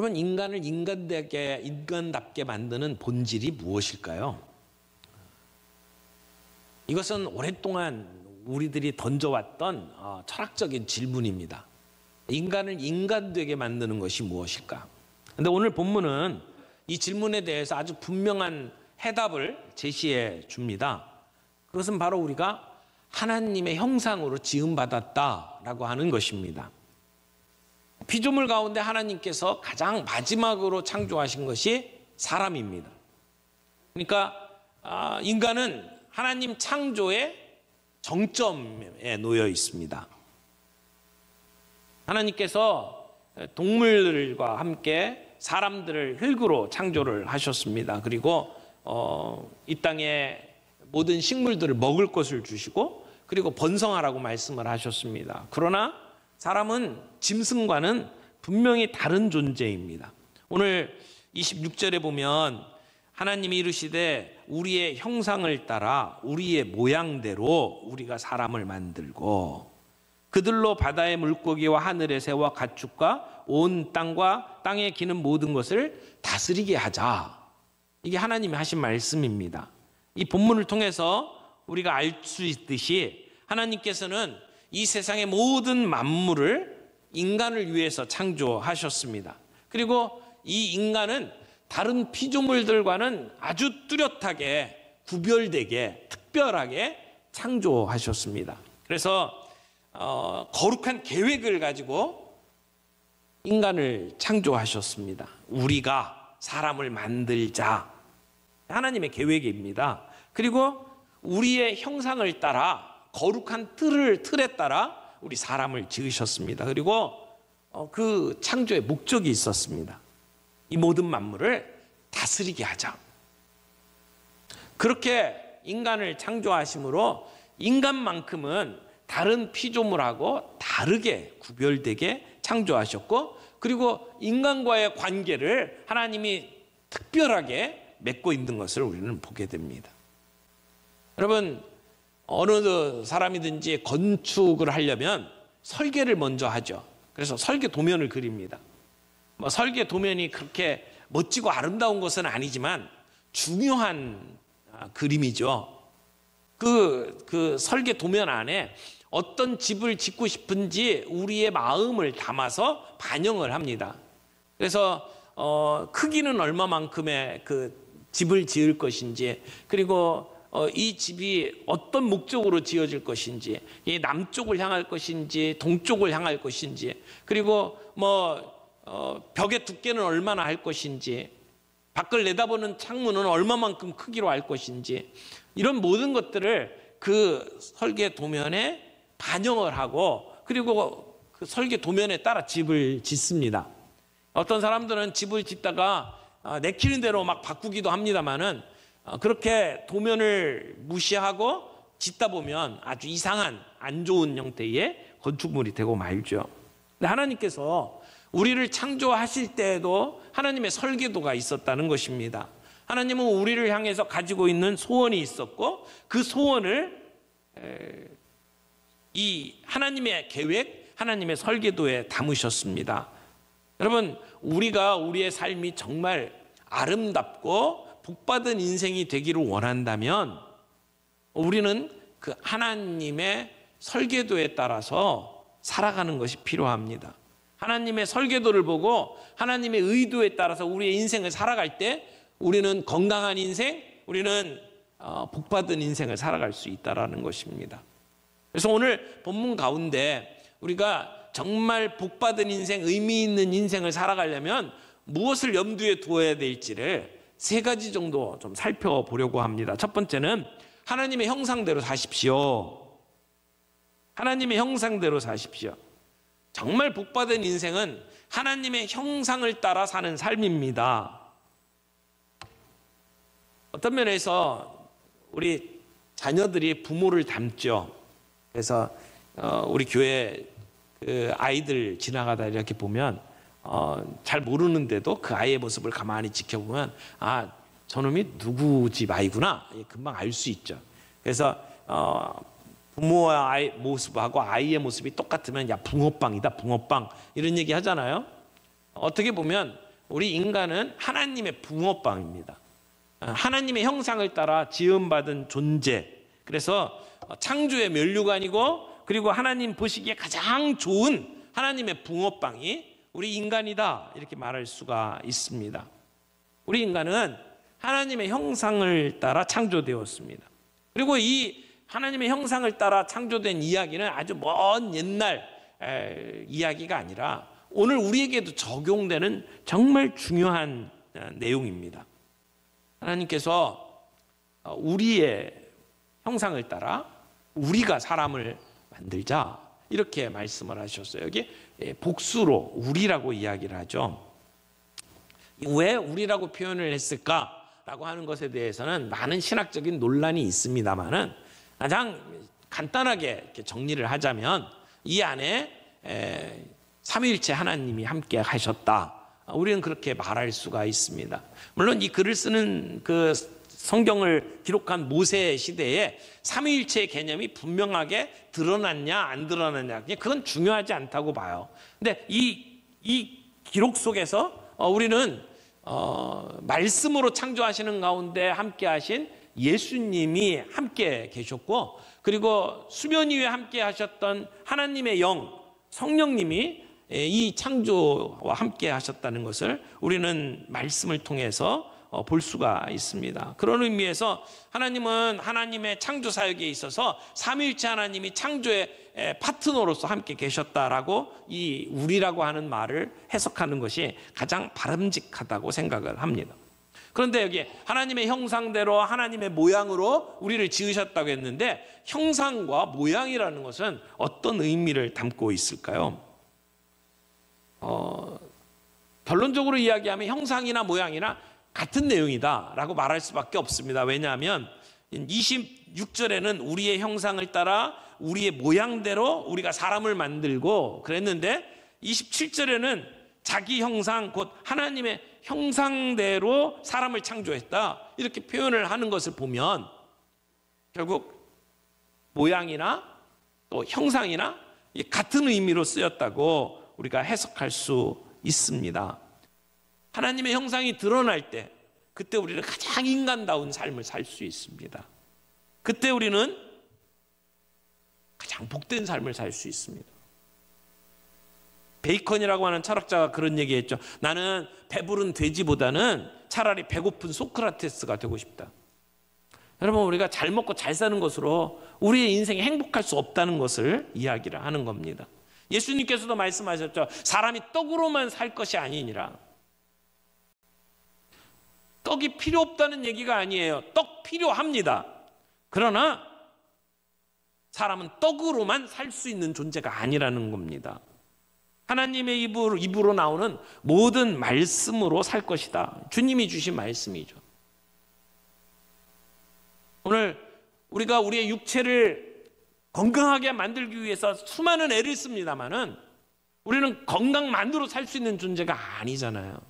여러분, 인간을 인간답게 만드는 본질이 무엇일까요? 이것은 오랫동안 우리들이 던져왔던 철학적인 질문입니다. 인간을 인간되게 만드는 것이 무엇일까? 근데 오늘 본문은 이 질문에 대해서 아주 분명한 해답을 제시해 줍니다. 그것은 바로 우리가 하나님의 형상으로 지음받았다라고 하는 것입니다. 피조물 가운데 하나님께서 가장 마지막으로 창조하신 것이 사람입니다. 그러니까 인간은 하나님 창조의 정점에 놓여 있습니다. 하나님께서 동물들과 함께 사람들을 흙으로 창조를 하셨습니다. 그리고 이 땅에 모든 식물들을 먹을 것을 주시고 그리고 번성하라고 말씀을 하셨습니다. 그러나 사람은 짐승과는 분명히 다른 존재입니다. 오늘 26절에 보면 하나님이 이르시되 우리의 형상을 따라 우리의 모양대로 우리가 사람을 만들고 그들로 바다의 물고기와 하늘의 새와 가축과 온 땅과 땅에 기는 모든 것을 다스리게 하자. 이게 하나님이 하신 말씀입니다. 이 본문을 통해서 우리가 알 수 있듯이 하나님께서는 이 세상의 모든 만물을 인간을 위해서 창조하셨습니다. 그리고 이 인간은 다른 피조물들과는 아주 뚜렷하게 구별되게 특별하게 창조하셨습니다. 그래서 거룩한 계획을 가지고 인간을 창조하셨습니다. 우리가 사람을 만들자. 하나님의 계획입니다. 그리고 우리의 형상을 따라 거룩한 틀에 따라 우리 사람을 지으셨습니다. 그리고 그 창조의 목적이 있었습니다. 이 모든 만물을 다스리게 하자. 그렇게 인간을 창조하심으로 인간만큼은 다른 피조물하고 다르게 구별되게 창조하셨고 그리고 인간과의 관계를 하나님이 특별하게 맺고 있는 것을 우리는 보게 됩니다. 여러분, 어느 사람이든지 건축을 하려면 설계를 먼저 하죠. 그래서 설계 도면을 그립니다. 설계 도면이 그렇게 멋지고 아름다운 것은 아니지만 중요한 그림이죠. 그 설계 도면 안에 어떤 집을 짓고 싶은지 우리의 마음을 담아서 반영을 합니다. 그래서 크기는 얼마만큼의 그 집을 지을 것인지 그리고 이 집이 어떤 목적으로 지어질 것인지 이 남쪽을 향할 것인지 동쪽을 향할 것인지 그리고 벽의 두께는 얼마나 할 것인지 밖을 내다보는 창문은 얼마만큼 크기로 할 것인지 이런 모든 것들을 그 설계 도면에 반영을 하고 그리고 그 설계 도면에 따라 집을 짓습니다. 어떤 사람들은 집을 짓다가 내키는 대로 막 바꾸기도 합니다만은 그렇게 도면을 무시하고 짓다 보면 아주 이상한 안 좋은 형태의 건축물이 되고 말죠. 근데 하나님께서 우리를 창조하실 때에도 하나님의 설계도가 있었다는 것입니다. 하나님은 우리를 향해서 가지고 있는 소원이 있었고 그 소원을 이 하나님의 계획, 하나님의 설계도에 담으셨습니다. 여러분, 우리가 우리의 삶이 정말 아름답고 복받은 인생이 되기를 원한다면 우리는 그 하나님의 설계도에 따라서 살아가는 것이 필요합니다. 하나님의 설계도를 보고 하나님의 의도에 따라서 우리의 인생을 살아갈 때 우리는 건강한 인생, 우리는 복받은 인생을 살아갈 수 있다는 것입니다. 그래서 오늘 본문 가운데 우리가 정말 복받은 인생, 의미 있는 인생을 살아가려면 무엇을 염두에 두어야 될지를 세 가지 정도 좀 살펴보려고 합니다. 첫 번째는 하나님의 형상대로 사십시오. 하나님의 형상대로 사십시오. 정말 복받은 인생은 하나님의 형상을 따라 사는 삶입니다. 어떤 면에서 우리 자녀들이 부모를 닮죠. 그래서 우리 교회 그 아이들 지나가다 이렇게 보면 잘 모르는데도 그 아이의 모습을 가만히 지켜보면 아, 저놈이 누구 집 아이구나 금방 알 수 있죠. 그래서 부모의 아이 모습하고 아이의 모습이 똑같으면 야 붕어빵이다 붕어빵 이런 얘기 하잖아요. 어떻게 보면 우리 인간은 하나님의 붕어빵입니다. 하나님의 형상을 따라 지음받은 존재. 그래서 창조의 면류관이고, 그리고 하나님 보시기에 가장 좋은 하나님의 붕어빵이 우리 인간이다, 이렇게 말할 수가 있습니다. 우리 인간은 하나님의 형상을 따라 창조되었습니다. 그리고 이 하나님의 형상을 따라 창조된 이야기는 아주 먼 옛날 이야기가 아니라 오늘 우리에게도 적용되는 정말 중요한 내용입니다. 하나님께서 우리의 형상을 따라 우리가 사람을 만들자, 이렇게 말씀을 하셨어요. 여기 복수로 우리라고 이야기를 하죠. 왜 우리라고 표현을 했을까라고 하는 것에 대해서는 많은 신학적인 논란이 있습니다만은, 가장 간단하게 이렇게 정리를 하자면 이 안에 삼위일체 하나님이 함께 하셨다, 우리는 그렇게 말할 수가 있습니다. 물론 이 글을 쓰는 그 성경을 기록한 모세 시대에 삼위일체의 개념이 분명하게 드러났냐 안 드러났냐, 그건 중요하지 않다고 봐요. 근데 이 기록 속에서 우리는 말씀으로 창조하시는 가운데 함께 하신 예수님이 함께 계셨고, 그리고 수면 위에 함께 하셨던 하나님의 영 성령님이 이 창조와 함께 하셨다는 것을 우리는 말씀을 통해서 볼 수가 있습니다. 그런 의미에서 하나님은 하나님의 창조 사역에 있어서 삼위일체 하나님이 창조의 파트너로서 함께 계셨다라고 이 우리라고 하는 말을 해석하는 것이 가장 바람직하다고 생각을 합니다. 그런데 여기 하나님의 형상대로 하나님의 모양으로 우리를 지으셨다고 했는데, 형상과 모양이라는 것은 어떤 의미를 담고 있을까요? 결론적으로 이야기하면 형상이나 모양이나 같은 내용이다라고 말할 수밖에 없습니다. 왜냐하면 26절에는 우리의 형상을 따라 우리의 모양대로 우리가 사람을 만들고 그랬는데, 27절에는 자기 형상 곧 하나님의 형상대로 사람을 창조했다, 이렇게 표현을 하는 것을 보면 결국 모양이나 또 형상이나 같은 의미로 쓰였다고 우리가 해석할 수 있습니다. 하나님의 형상이 드러날 때, 그때 우리는 가장 인간다운 삶을 살 수 있습니다. 그때 우리는 가장 복된 삶을 살 수 있습니다. 베이컨이라고 하는 철학자가 그런 얘기했죠. 나는 배부른 돼지보다는 차라리 배고픈 소크라테스가 되고 싶다. 여러분, 우리가 잘 먹고 잘 사는 것으로 우리의 인생이 행복할 수 없다는 것을 이야기를 하는 겁니다. 예수님께서도 말씀하셨죠. 사람이 떡으로만 살 것이 아니니라. 떡이 필요 없다는 얘기가 아니에요. 떡 필요합니다. 그러나 사람은 떡으로만 살 수 있는 존재가 아니라는 겁니다. 하나님의 입으로 나오는 모든 말씀으로 살 것이다. 주님이 주신 말씀이죠. 오늘 우리가 우리의 육체를 건강하게 만들기 위해서 수많은 애를 씁니다만은 우리는 건강만으로 살 수 있는 존재가 아니잖아요.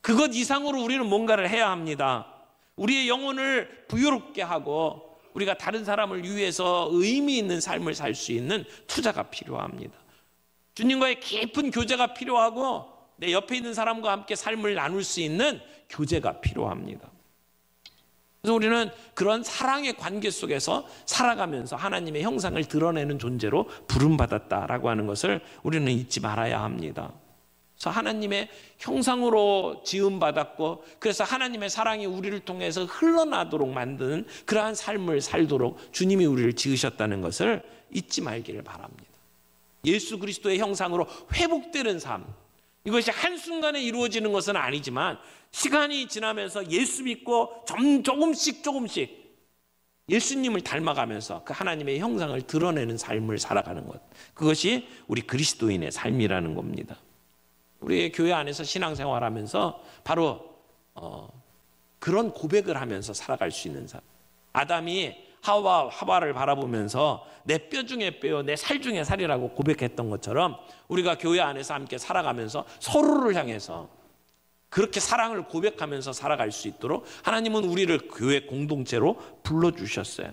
그것 이상으로 우리는 뭔가를 해야 합니다. 우리의 영혼을 부유롭게 하고 우리가 다른 사람을 위해서 의미 있는 삶을 살 수 있는 투자가 필요합니다. 주님과의 깊은 교제가 필요하고 내 옆에 있는 사람과 함께 삶을 나눌 수 있는 교제가 필요합니다. 그래서 우리는 그런 사랑의 관계 속에서 살아가면서 하나님의 형상을 드러내는 존재로 부름받았다라고 하는 것을 우리는 잊지 말아야 합니다. 그래서 하나님의 형상으로 지음받았고, 그래서 하나님의 사랑이 우리를 통해서 흘러나도록 만드는 그러한 삶을 살도록 주님이 우리를 지으셨다는 것을 잊지 말기를 바랍니다. 예수 그리스도의 형상으로 회복되는 삶, 이것이 한순간에 이루어지는 것은 아니지만 시간이 지나면서 예수 믿고 조금씩 예수님을 닮아가면서 그 하나님의 형상을 드러내는 삶을 살아가는 것, 그것이 우리 그리스도인의 삶이라는 겁니다. 우리의 교회 안에서 신앙생활하면서 바로 그런 고백을 하면서 살아갈 수 있는 삶. 아담이 하와를 바라보면서 내 뼈 중에 뼈, 내 살 중에 살이라고 고백했던 것처럼 우리가 교회 안에서 함께 살아가면서 서로를 향해서 그렇게 사랑을 고백하면서 살아갈 수 있도록 하나님은 우리를 교회 공동체로 불러주셨어요.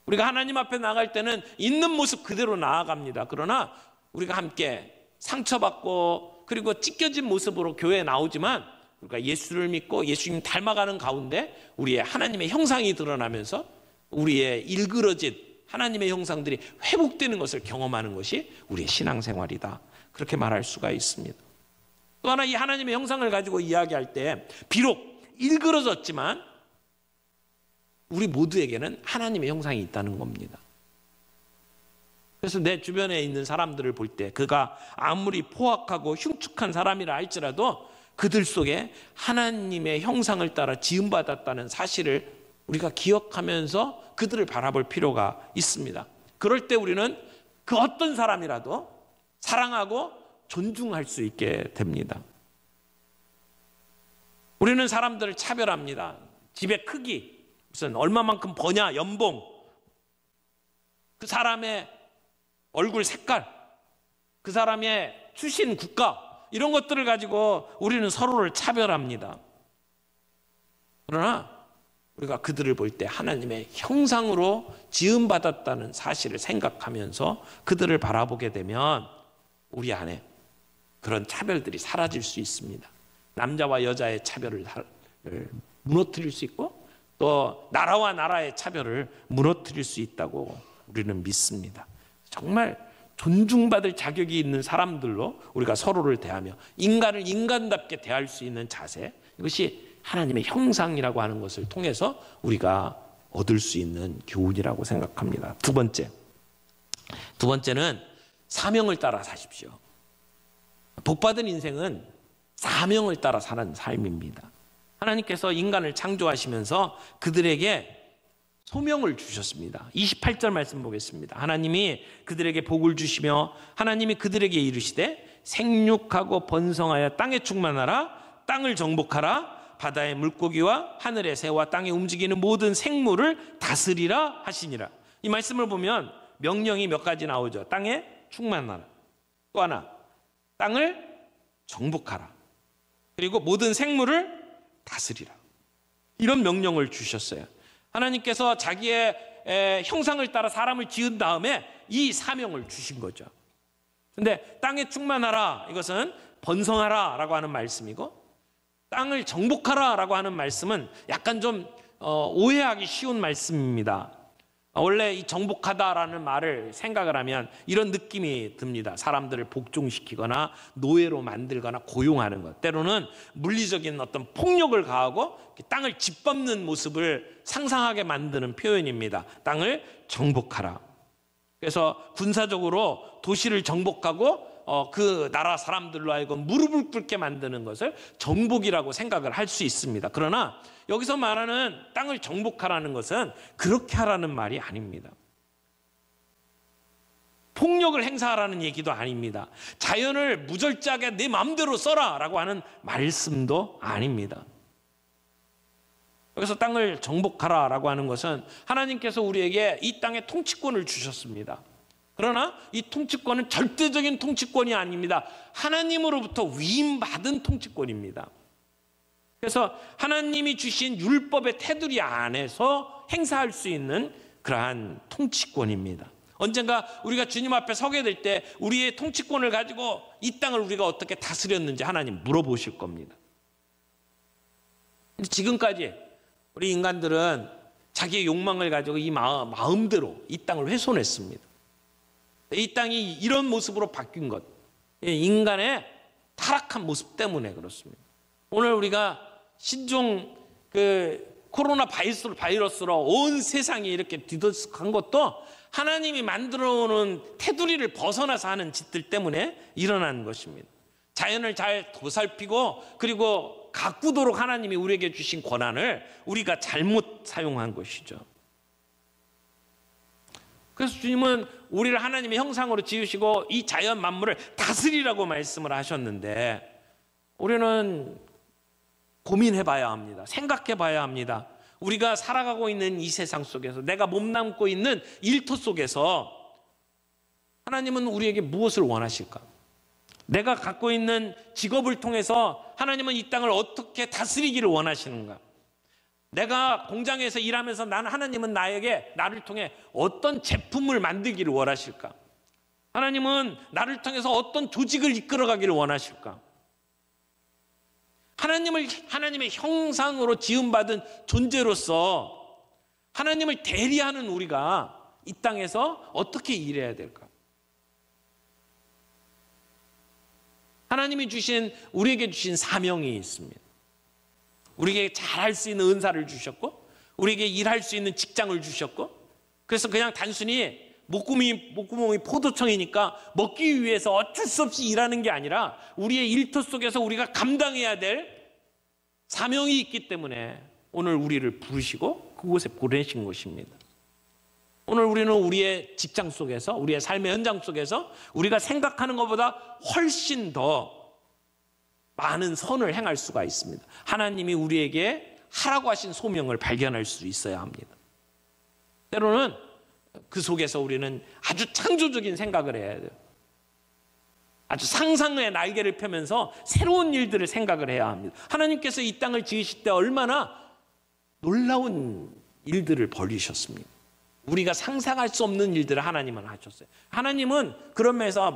우리가 하나님 앞에 나갈 때는 있는 모습 그대로 나아갑니다. 그러나 우리가 함께 상처받고 그리고 찢겨진 모습으로 교회에 나오지만 우리가 예수를 믿고 예수님 닮아가는 가운데 우리의 하나님의 형상이 드러나면서 우리의 일그러진 하나님의 형상들이 회복되는 것을 경험하는 것이 우리의 신앙생활이다. 그렇게 말할 수가 있습니다. 또 하나 이 하나님의 형상을 가지고 이야기할 때 비록 일그러졌지만 우리 모두에게는 하나님의 형상이 있다는 겁니다. 그래서 내 주변에 있는 사람들을 볼 때 그가 아무리 포악하고 흉측한 사람이라 할지라도 그들 속에 하나님의 형상을 따라 지음받았다는 사실을 우리가 기억하면서 그들을 바라볼 필요가 있습니다. 그럴 때 우리는 그 어떤 사람이라도 사랑하고 존중할 수 있게 됩니다. 우리는 사람들을 차별합니다. 집의 크기, 무슨 얼마만큼 버냐, 연봉, 그 사람의 얼굴 색깔, 그 사람의 출신 국가, 이런 것들을 가지고 우리는 서로를 차별합니다. 그러나 우리가 그들을 볼 때 하나님의 형상으로 지음받았다는 사실을 생각하면서 그들을 바라보게 되면 우리 안에 그런 차별들이 사라질 수 있습니다. 남자와 여자의 차별을 무너뜨릴 수 있고 또 나라와 나라의 차별을 무너뜨릴 수 있다고 우리는 믿습니다. 정말 존중받을 자격이 있는 사람들로 우리가 서로를 대하며 인간을 인간답게 대할 수 있는 자세, 이것이 하나님의 형상이라고 하는 것을 통해서 우리가 얻을 수 있는 교훈이라고 생각합니다. 두 번째는 사명을 따라 사십시오. 복받은 인생은 사명을 따라 사는 삶입니다. 하나님께서 인간을 창조하시면서 그들에게 소명을 주셨습니다. 28절 말씀 보겠습니다. 하나님이 그들에게 복을 주시며 하나님이 그들에게 이르시되 생육하고 번성하여 땅에 충만하라, 땅을 정복하라, 바다의 물고기와 하늘의 새와 땅에 움직이는 모든 생물을 다스리라 하시니라. 이 말씀을 보면 명령이 몇 가지 나오죠. 땅에 충만하라, 또 하나 땅을 정복하라, 그리고 모든 생물을 다스리라. 이런 명령을 주셨어요. 하나님께서 자기의 형상을 따라 사람을 지은 다음에 이 사명을 주신 거죠. 그런데 땅에 충만하라, 이것은 번성하라 라고 하는 말씀이고, 땅을 정복하라 라고 하는 말씀은 약간 좀 오해하기 쉬운 말씀입니다. 원래 이 정복하다라는 말을 생각을 하면 이런 느낌이 듭니다. 사람들을 복종시키거나 노예로 만들거나 고용하는 것, 때로는 물리적인 어떤 폭력을 가하고 땅을 짓밟는 모습을 상상하게 만드는 표현입니다. 땅을 정복하라. 그래서 군사적으로 도시를 정복하고 그 나라 사람들로 하여금 무릎을 꿇게 만드는 것을 정복이라고 생각을 할 수 있습니다. 그러나 여기서 말하는 땅을 정복하라는 것은 그렇게 하라는 말이 아닙니다. 폭력을 행사하라는 얘기도 아닙니다. 자연을 무절제하게 내 마음대로 써라 라고 하는 말씀도 아닙니다. 여기서 땅을 정복하라 라고 하는 것은 하나님께서 우리에게 이 땅의 통치권을 주셨습니다. 그러나 이 통치권은 절대적인 통치권이 아닙니다. 하나님으로부터 위임받은 통치권입니다. 그래서 하나님이 주신 율법의 테두리 안에서 행사할 수 있는 그러한 통치권입니다. 언젠가 우리가 주님 앞에 서게 될 때 우리의 통치권을 가지고 이 땅을 우리가 어떻게 다스렸는지 하나님 물어보실 겁니다. 지금까지 우리 인간들은 자기의 욕망을 가지고 이 마음대로 이 땅을 훼손했습니다. 이 땅이 이런 모습으로 바뀐 것, 인간의 타락한 모습 때문에 그렇습니다. 오늘 우리가 신종 코로나 바이러스로 온 세상이 이렇게 뒤덮한 것도 하나님이 만들어 오는 테두리를 벗어나서 하는 짓들 때문에 일어난 것입니다. 자연을 잘 보살피고 그리고 가꾸도록 하나님이 우리에게 주신 권한을 우리가 잘못 사용한 것이죠. 그래서 주님은 우리를 하나님의 형상으로 지으시고 이 자연 만물을 다스리라고 말씀을 하셨는데, 우리는 고민해 봐야 합니다. 생각해 봐야 합니다. 우리가 살아가고 있는 이 세상 속에서, 내가 몸담고 있는 일터 속에서 하나님은 우리에게 무엇을 원하실까? 내가 갖고 있는 직업을 통해서 하나님은 이 땅을 어떻게 다스리기를 원하시는가? 내가 공장에서 일하면서 하나님은 나를 통해 어떤 제품을 만들기를 원하실까? 하나님은 나를 통해서 어떤 조직을 이끌어가기를 원하실까? 하나님의 형상으로 지음받은 존재로서 하나님을 대리하는 우리가 이 땅에서 어떻게 일해야 될까? 하나님이 우리에게 주신 사명이 있습니다. 우리에게 잘할 수 있는 은사를 주셨고, 우리에게 일할 수 있는 직장을 주셨고, 그래서 그냥 단순히 목구멍이 포도청이니까 먹기 위해서 어쩔 수 없이 일하는 게 아니라 우리의 일터 속에서 우리가 감당해야 될 사명이 있기 때문에 오늘 우리를 부르시고 그곳에 보내신 것입니다. 오늘 우리는 우리의 직장 속에서, 우리의 삶의 현장 속에서 우리가 생각하는 것보다 훨씬 더 많은 선을 행할 수가 있습니다. 하나님이 우리에게 하라고 하신 소명을 발견할 수 있어야 합니다. 때로는 그 속에서 우리는 아주 창조적인 생각을 해야 돼요. 아주 상상의 날개를 펴면서 새로운 일들을 생각을 해야 합니다. 하나님께서 이 땅을 지으실 때 얼마나 놀라운 일들을 벌이셨습니다. 우리가 상상할 수 없는 일들을 하나님은 하셨어요. 하나님은 그런 면에서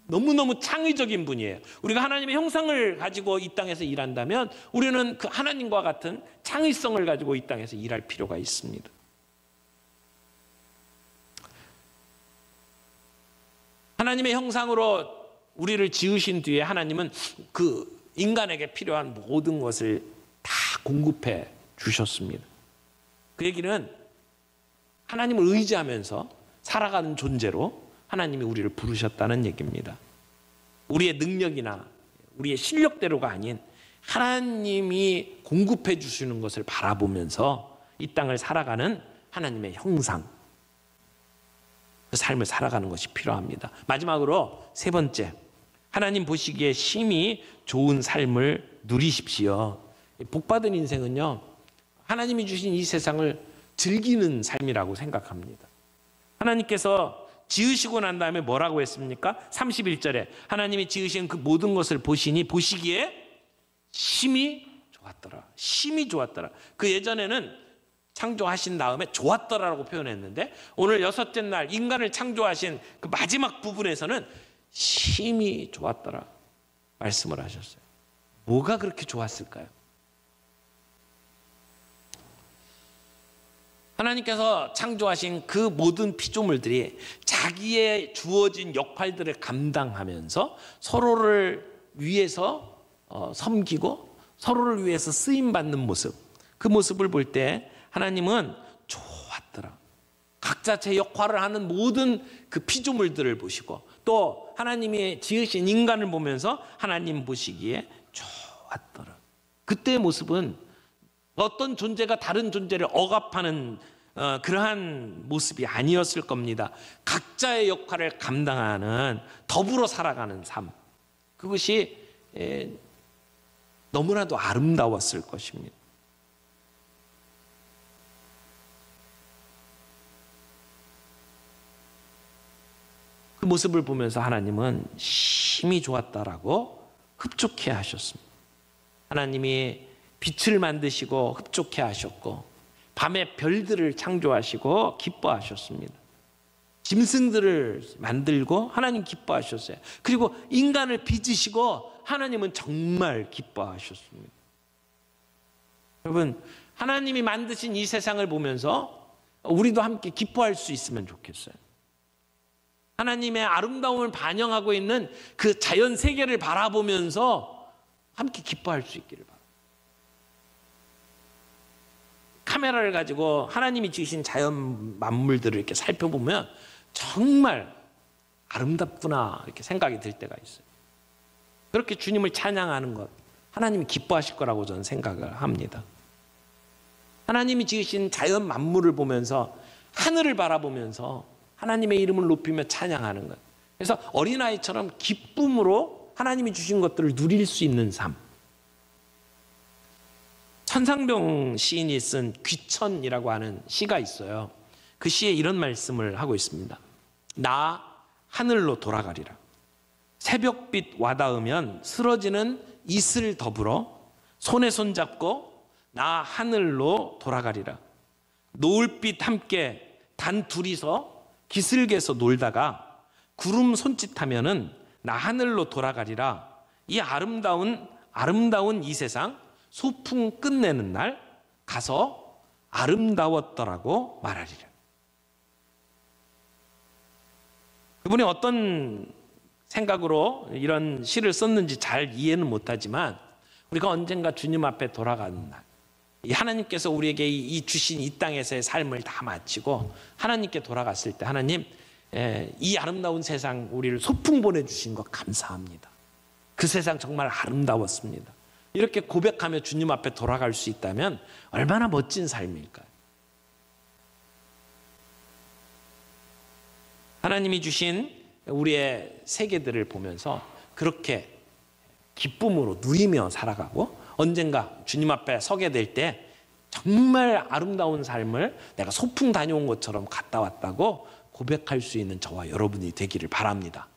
너무너무 창의적인 분이에요. 우리가 하나님의 형상을 가지고 이 땅에서 일한다면 우리는 그 하나님과 같은 창의성을 가지고 이 땅에서 일할 필요가 있습니다. 하나님의 형상으로 우리를 지으신 뒤에 하나님은 그 인간에게 필요한 모든 것을 다 공급해 주셨습니다. 그 얘기는 하나님을 의지하면서 살아가는 존재로 하나님이 우리를 부르셨다는 얘기입니다. 우리의 능력이나 우리의 실력대로가 아닌 하나님이 공급해 주시는 것을 바라보면서 이 땅을 살아가는 하나님의 형상, 그 삶을 살아가는 것이 필요합니다. 마지막으로 세 번째, 하나님 보시기에 심히 좋은 삶을 누리십시오. 복받은 인생은요, 하나님이 주신 이 세상을 즐기는 삶이라고 생각합니다. 하나님께서 지으시고 난 다음에 뭐라고 했습니까? 31절에 하나님이 지으신 그 모든 것을 보시기에 심히 좋았더라. 심히 좋았더라. 그 예전에는 창조하신 다음에 좋았더라라고 표현했는데 오늘 여섯째 날 인간을 창조하신 그 마지막 부분에서는 심히 좋았더라 말씀을 하셨어요. 뭐가 그렇게 좋았을까요? 하나님께서 창조하신 그 모든 피조물들이 자기의 주어진 역할들을 감당하면서 서로를 위해서 섬기고 서로를 위해서 쓰임받는 모습, 그 모습을 볼 때 하나님은 좋았더라. 각자 제 역할을 하는 모든 그 피조물들을 보시고 또 하나님이 지으신 인간을 보면서 하나님 보시기에 좋았더라. 그때의 모습은 어떤 존재가 다른 존재를 억압하는 그러한 모습이 아니었을 겁니다. 각자의 역할을 감당하는 더불어 살아가는 삶, 그것이 너무나도 아름다웠을 것입니다. 그 모습을 보면서 하나님은 심히 좋았다라고 흡족해 하셨습니다. 하나님이 빛을 만드시고 흡족해 하셨고 밤에 별들을 창조하시고 기뻐하셨습니다. 짐승들을 만들고 하나님 기뻐하셨어요. 그리고 인간을 빚으시고 하나님은 정말 기뻐하셨습니다. 여러분, 하나님이 만드신 이 세상을 보면서 우리도 함께 기뻐할 수 있으면 좋겠어요. 하나님의 아름다움을 반영하고 있는 그 자연 세계를 바라보면서 함께 기뻐할 수 있기를 바랍니다. 카메라를 가지고 하나님이 지으신 자연 만물들을 이렇게 살펴보면 정말 아름답구나 이렇게 생각이 들 때가 있어요. 그렇게 주님을 찬양하는 것, 하나님이 기뻐하실 거라고 저는 생각을 합니다. 하나님이 지으신 자연 만물을 보면서 하늘을 바라보면서 하나님의 이름을 높이며 찬양하는 것, 그래서 어린아이처럼 기쁨으로 하나님이 주신 것들을 누릴 수 있는 삶. 천상병 시인이 쓴 귀천이라고 하는 시가 있어요. 그 시에 이런 말씀을 하고 있습니다. 나 하늘로 돌아가리라. 새벽빛 와닿으면 쓰러지는 이슬 더불어 손에 손잡고 나 하늘로 돌아가리라. 노을빛 함께 단 둘이서 기슭에서 놀다가 구름 손짓하면은 나 하늘로 돌아가리라. 이 아름다운 이 세상 소풍 끝내는 날 가서 아름다웠더라고 말하리라. 그분이 어떤 생각으로 이런 시를 썼는지 잘 이해는 못하지만 우리가 언젠가 주님 앞에 돌아가는 날, 하나님께서 우리에게 이 주신 이 땅에서의 삶을 다 마치고 하나님께 돌아갔을 때 하나님, 이 아름다운 세상 우리를 소풍 보내주신 것 감사합니다. 그 세상 정말 아름다웠습니다. 이렇게 고백하며 주님 앞에 돌아갈 수 있다면 얼마나 멋진 삶일까요? 하나님이 주신 우리의 세계들을 보면서 그렇게 기쁨으로 누리며 살아가고 언젠가 주님 앞에 서게 될 때 정말 아름다운 삶을 내가 소풍 다녀온 것처럼 갔다 왔다고 고백할 수 있는 저와 여러분이 되기를 바랍니다.